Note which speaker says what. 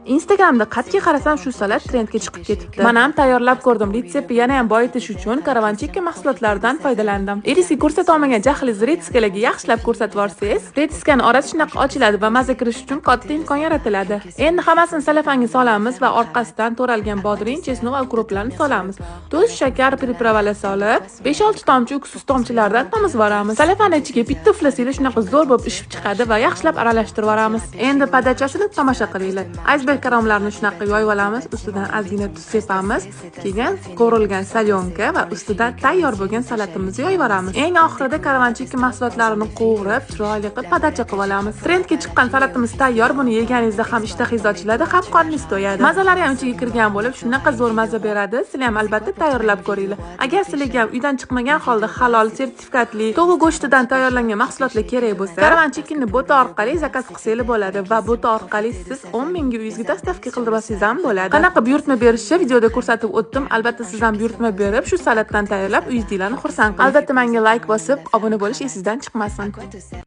Speaker 1: Instagramda qat'iy qarasam shu salat trendga chiqib ketibdi. Men ham tayyorlab ko'rdim. Retseptni yana ham boyitish uchun karavanchikka mahsulotlaridan foydalandim. Irisga ko'rsata olmagan jahlingiz retskalarga yaxshilab ko'rsatib yorsangiz, retskani orasi shunaqa ochiladi va maza kirish uchun katta imkon yaratiladi. Endi hammasini salafanga solamiz va orqasidan to'ralgan bodring, chesnok va ukroplarni solamiz. Tuz, shakar, pripravalar solib, 5-6 tomchi uksus tomchilaridan tomizib olamiz. Salafanning ichiga bitta uflasanglar shunaqa zo'r bo'lib ishib chiqadi va yaxshilab aralashtirib olamiz. Endi podachasini tomosha qilinglar. Iceberg karomlarni shunaqa yoyib olamiz, ustidan ozgina tuz sepamiz, keyin qovurilgan salyonka va ustidan tayyor bo'lgan salatimizni yoyib olamiz. Eng oxirida karavanchikka mahsulotlarini qovurib, chiroyli qilib podacha qilib olamiz. Trendga chiqqan salatimiz tayyor. Buni yeganingizda ham ishtahingiz ochiladi, ham qorningiz to'yadi. Mazalari ham ichiga kirgan bo'lib, shunaqa zo'r mazza beradi. Sizlar ham albatta tayyorlab ko'ringlar. Agar sizlarga uydan chiqmagan holda halol, sertifikatli tovuq go'shtidan tayyorlangan mahsulotlar kerak bo'lsa, karavanchikni bota orqali zakaz qilsangiz bo'ladi va bota orqali siz 10 mingga uyingizga dostavka qildirsangiz ham bo'ladi. Qanaqa buyurtma berishni videoda ko'rsatib o'tdim. Albatta siz ham buyurtma berib, shu salatdan tayyorlab uyingizlarni xursand qiling. Albatta menga like bosib, obuna bo'lish esingizdan chiqmasin.